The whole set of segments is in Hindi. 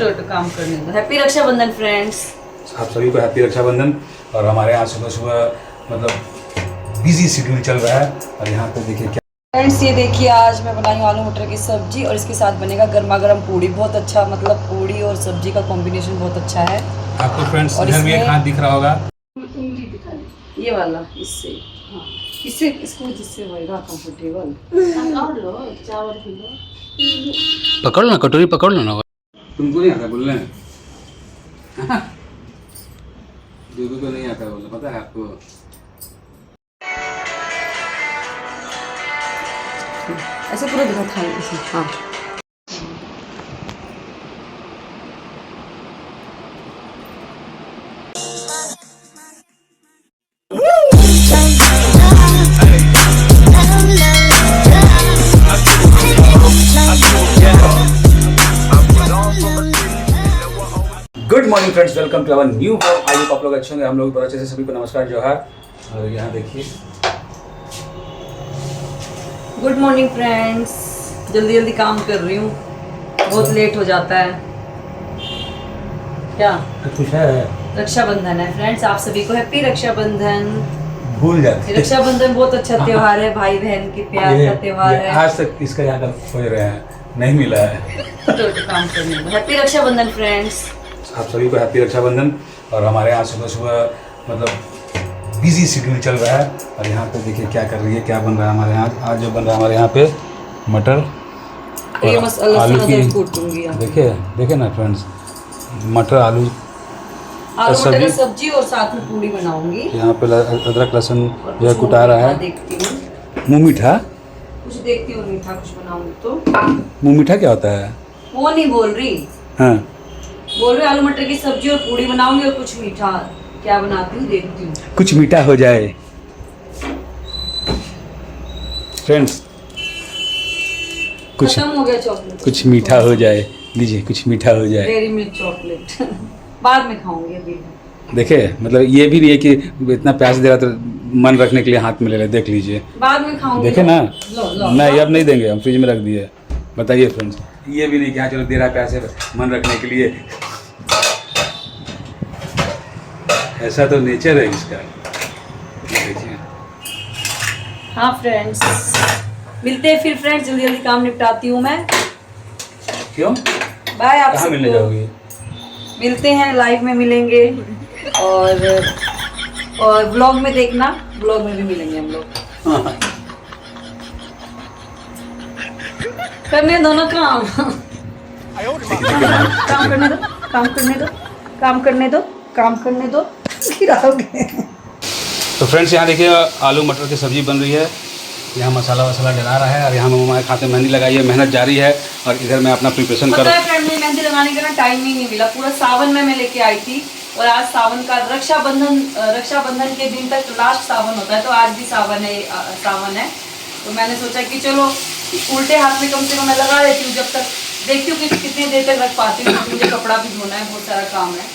हटो काम करने दो। Happy Rakshabandhan friends. आप सभी को हैप्पी रक्षाबंधन। और हमारे यहाँ सुबह सुबह मतलब बिजी शेड्यूल चल रहा है। और यहाँ पे देखिए क्या फ्रेंड्स, ये देखिए आज मैं बनाई हूँ आलू मटर की सब्जी और इसके साथ बनेगा गर्मा गर्म पूड़ी। बहुत अच्छा, मतलब पूड़ी और सब्जी का कॉम्बिनेशन बहुत अच्छा है। आपको फ्रेंड्स और इधर भी एक हाथ दिख रहा होगा। ये वाला इससे, हाँ इससे, इसको जिससे होएगा कंफर्टेबल। पकड़ लो ना, कटोरी पकड़ लो ना। तुमको नहीं आता बोलने? दूधू को नहीं आता बोलना, पता है आपको? ऐसे पूरा दिखा था इसे। हाँ good morning friends, welcome to our new blog. I hope आप लोग अच्छे होंगे। हम लोग बहुत अच्छे से, सभी को नमस्कार, जोहार। और यहाँ देखिए, गुड मॉर्निंग फ्रेंड्स। जल्दी जल्दी काम कर रही हूँ, बहुत लेट हो जाता है। क्या कुछ है? रक्षाबंधन है फ्रेंड्स, आप सभी को हैप्पी रक्षाबंधन। भूल जाते। रक्षाबंधन बहुत अच्छा त्योहार है, भाई बहन के प्यार का त्योहार है। आज तक इसका याद खोज रहे हैं, नहीं मिला है। तो काम करने दो। Happy Rakshabandhan friends. आप सभी को हैप्पी रक्षाबंधन। और हमारे यहाँ सुबह सुबह मतलब बिजी शेड्यूल चल रहा है। और यहाँ पे देखिए क्या कर रही है, क्या बन रहा है हमारे यहाँ। आज जो बन रहा है हमारे यहाँ पे मटर ये और आलू की, कूटूंगी। देखिए देखिए ना फ्रेंड्स, मटर आलू मटर की सब्जी और साथ में पूड़ी बनाऊंगी। यहाँ पे अदरक लहसुन यह कुटा रहा है। देखती हूँ मुँह मीठा, कुछ देखती हूँ मीठा कुछ बनाऊंगी तो। मुँह मीठा क्या होता है? वो नहीं बोल रही, हाँ बोल रही आलू मटर की सब्जी और पूड़ी बनाऊंगी और कुछ मीठा क्या बनाती हूँ देखती हूँ। कुछ मीठा हो जाए फ्रेंड्स, कुछ खत्म हो गया चॉकलेट। कुछ मीठा हो जाए, लीजिए कुछ मीठा हो जाए। डेयरी मिल्क चॉकलेट बाद में खाऊंगी, अभी देखिए मतलब ये भी नहीं है कि इतना प्यास दे रहा तो मन रखने के लिए हाथ में ले ले, देख लीजिए बाद में खाऊंगी। देखे ना। लो, नहीं अब नहीं देंगे, हम फ्रिज में रख दिए। बताइए फ्रेंड्स, ये भी नहीं कि हाँ चलो दे रहा है पैसे मन रखने के लिए। ऐसा तो नेचर है इसका, देखिए। हाँ फ्रेंड्स, मिलते हैं फिर फ्रेंड्स, जल्दी जल्दी काम निपटाती हूँ मैं। क्यों? बाय। आप कहाँ मिलने जाओगी? मिलते हैं, लाइव में मिलेंगे और ब्लॉग में देखना, ब्लॉग में भी मिलेंगे हम लोग। करने दो ना काम। काम करने दो, काम करने दो, काम करने दो, काम करने दो। गिराओगे। तो फ्रेंड्स यहाँ देखिए आलू मटर की सब्जी बन रही है। यहाँ मसाला वसाला डला रहा है और यहाँ मम्मा के हाथ में मेहंदी लगाई है, मेहनत जारी है। और इधर मैं अपना प्रिपरेशन कर रहा हूँ। फ्रेंड, मुझे मेहंदी लगाने का ना टाइम ही नहीं मिला। पूरा सावन में मैं लेके आई थी और आज सावन का रक्षाबंधन के दिन तक लास्ट सावन होता है, तो आज भी सावन है। तो मैंने सोचा कि चलो उल्टे हाथ में कम से कम मैं लगा लेती हूँ, जब तक देखती हूँ कि कितनी देर तक रख पाती हूँ। मुझे कपड़ा भी धोना है, बहुत सारा काम है,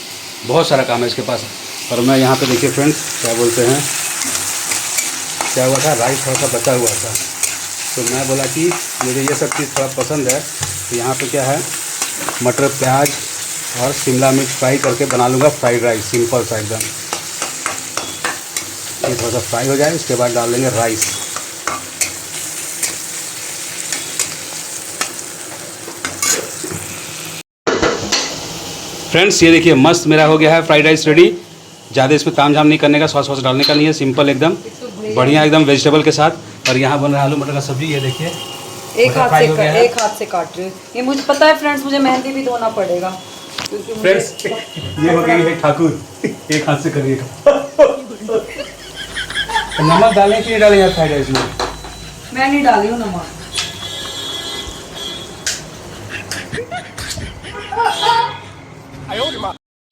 बहुत सारा काम है इसके पास। और मैं यहाँ पे देखिए फ्रेंड्स, क्या बोलते हैं, क्या हुआ था, राइस थोड़ा सा बचा हुआ था। तो मैं बोला कि मुझे ये सब चीज़ थोड़ा पसंद है, तो यहाँ पे क्या है, मटर प्याज और शिमला मिर्च फ्राई करके बना लूँगा फ्राइड राइस, सिंपल सा एकदम। ये थोड़ा सा फ्राई हो जाए, उसके बाद डाल देंगे राइस। फ्रेंड्स ये देखिए मस्त मेरा हो गया है फ्राइड राइस रेडी। ज़्यादा इसमें तामझाम नहीं करने का, सॉस वॉस डालने का नहीं है, सिंपल एकदम बढ़िया एकदम वेजिटेबल के साथ। और यहाँ बन रहा है आलू मटर का सब्जी, ये देखिए एक हाथ से काट रही हूँ। ये मुझे पता है फ्रेंड्स, मुझे मेहंदी भी धोना पड़ेगा क्योंकि फ्रेंड्स ये हो गई है ठाकुर, एक हाथ से करिएगा। नमक डालें कि नहीं डालें यार फ्राइड राइस में? मैं नहीं डाली हूँ नमक।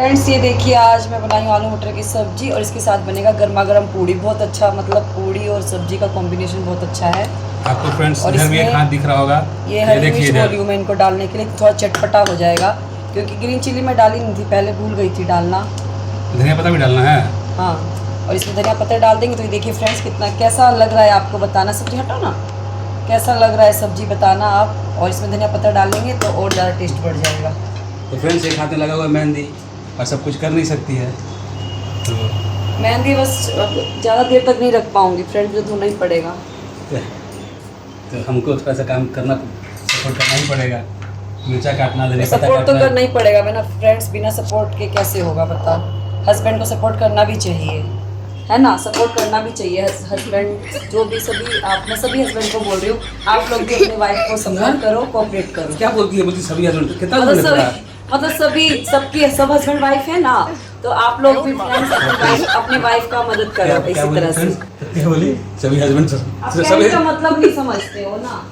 फ्रेंड्स ये देखिए आज मैं बनाई हूँ आलू मटर की सब्जी और इसके साथ बनेगा गर्मा गर्म पूड़ी। बहुत अच्छा, मतलब पूड़ी और सब्जी का कॉम्बिनेशन बहुत अच्छा है। आपको फ्रेंड्स और इधर भी एक हाथ दिख रहा होगा, ये हरी मिर्च बोली हूँ मैं इनको डालने के लिए, थोड़ा चटपटा हो जाएगा। क्योंकि ग्रीन चिली मैं डाली नहीं थी, पहले भूल गई थी डालना। धनिया पत्ता भी डालना है, हाँ। और इसमें धनिया पत्ता डाल देंगे। तो ये देखिए फ्रेंड्स कितना कैसा लग रहा है आपको बताना। सब्जी हटाओ ना, कैसा लग रहा है सब्जी बताना आप। और इसमें धनिया पत्ता डालेंगे तो और ज़्यादा टेस्ट बढ़ जाएगा। तो फ्रेंड्स एक हाथ में लगा हुआ है मेहंदी और सब कुछ कर नहीं सकती है, तो मेहंदी बस ज़्यादा देर तक नहीं रख पाऊंगी फ्रेंड, मुझे धोना ही पड़ेगा। तो हमको थोड़ा सा काम करना, सपोर्ट करना ही पड़ेगा। मिर्चा काटना, धनिया पत्ता सपोर्ट तो काटना। करना ही पड़ेगा, वरना फ्रेंड्स बिना सपोर्ट के कैसे होगा बता। हस्बैंड को सपोर्ट करना भी चाहिए, है ना, सपोर्ट करना भी चाहिए। हस्बैंड जो भी सभी, आप, मैं सभी हस्बैंड को बोल रही हूँ, आप लोग भी अपने वाइफ को सपोर्ट करो, कोऑपरेट करो। क्या बोलती है? बोलती सभी हस्बैंड कितना मतलब सभी, सबकी सब हस्बैंड वाइफ है ना, तो आप लोग भी फ्रेंड्स अपनी वाइफ का मदद करो इसी तरह से। क्या बोली? सभी हस्बैंड सभी का मतलब नहीं समझते हो ना।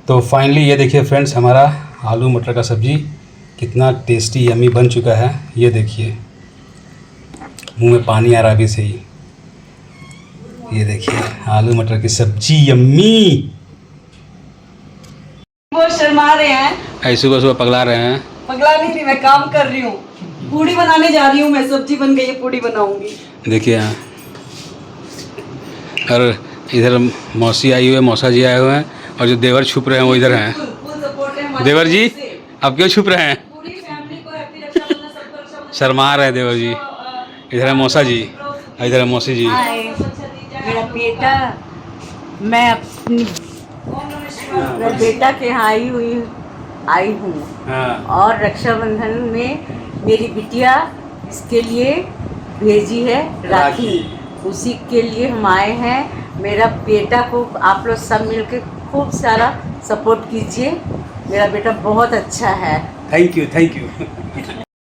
तो फाइनली ये देखिए फ्रेंड्स, हमारा आलू मटर का सब्ज़ी कितना टेस्टी यमी बन चुका है। ये देखिए, मुंह में पानी आ रहा अभी से ही। ये देखिए आलू मटर की सब्जी यम्मी। वो शर्मा रहे हैं, ऐसे सुबह सुबह पगला रहे हैं। पगला नहीं रही, मैं काम कर रही हूँ, पूड़ी बनाने जा रही हूँ मैं। सब्जी बन गई है, पूड़ी बनाऊंगी। देखिए यहाँ, और इधर मौसी आई हुई है, मौसा जी आए हुए हैं, और जो देवर छुप रहे हैं वो इधर हैं। फुल सपोर्ट है हमारी देवर जी तरफ से। अब क्यों छुप रहे हैं? पूरी फैमिली को हैप्पी रक्षाबंधन, सबको रक्षाबंधन। शर्मा रहे हैं देवर जी। इधर है मौसा जी और इधर है मौसी जी। हाय मेरा बेटा, मैं अपनी मेरे बेटा के यहाँ आई हूँ हाँ और रक्षाबंधन में मेरी बिटिया इसके लिए भेजी है राखी, उसी के लिए हम आए हैं। मेरा बेटा को आप लोग सब मिलकर खूब सारा सपोर्ट कीजिए, मेरा बेटा बहुत अच्छा है। Thank you thank you.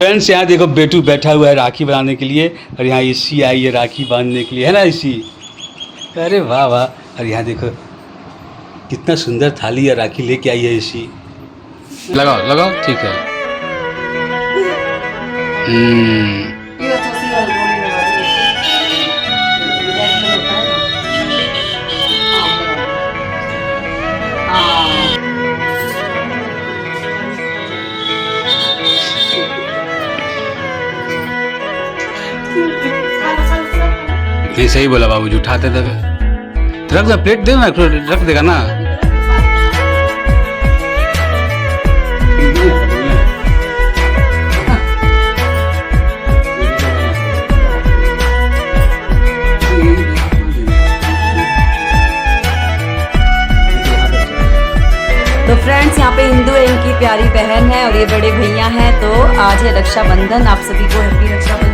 Friends यहाँ देखो बेटू बैठा हुआ है राखी बनाने के लिए, और यहाँ इसी आई है राखी बांधने के लिए, है ना इसी। अरे वाह वाह। और यहाँ देखो कितना सुंदर थाली है, राखी लेके आई है इसी। लगाओ लगाओ, ठीक है। ये तो सी वाली बोली में वाली नहीं सही बोला बाबू जी, उठाते थे रख दे, प्लेट दे ना, रख देगा ना। तो फ्रेंड्स यहाँ पे हिंदू है, इनकी प्यारी बहन है और ये बड़े भैया हैं। तो आज है रक्षाबंधन, आप सभी को हैप्पी रक्षाबंधन।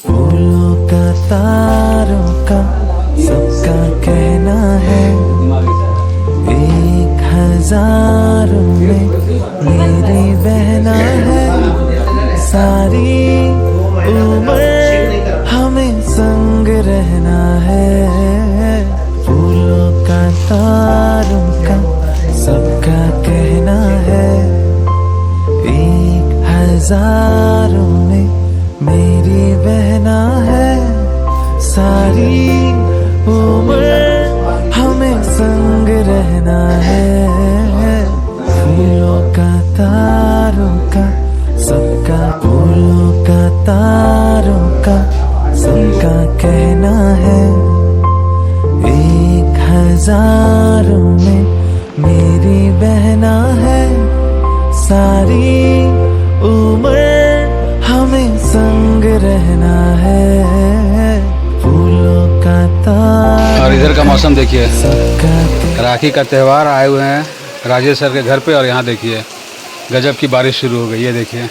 फूलों का तारों का सबका कहना है, 1000 में मेरी बहना है। सारी उम्र हमें संग रहना है। फूलों का तारों का सबका कहना है, 1000 में मेरी बहना है। सारी उम्र हमें संग रहना है। फूलों का तारों का सबका, फूलों का तारों का सबका कहना है, 1000 में मेरी बहना है। सारी उम्र हमें संग रहना है। फूलों का तार। और इधर का मौसम देखिए, सबका राखी का त्यौहार आए हुए हैं राजेश सर के घर पे, और यहाँ देखिए गजब की बारिश शुरू हो गई है। देखिए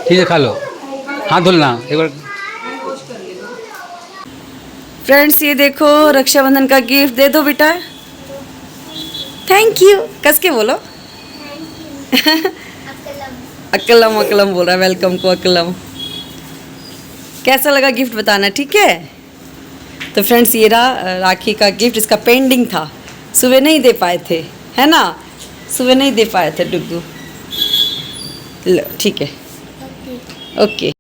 ठीक है, खा लो, हाथ धुलना एक बार। फ्रेंड्स ये देखो रक्षाबंधन का गिफ्ट, दे दो बेटा। थैंक यू कस के बोलो। अकलम अकलम बोल रहा है, वेलकम को अकलम। कैसा लगा गिफ्ट बताना, ठीक है। तो फ्रेंड्स ये रहा राखी का गिफ्ट, इसका पेंडिंग था, सुबह नहीं दे पाए थे, है ना? सुबह नहीं दे पाए थे डुग्गू। लो ठीक है, ओके।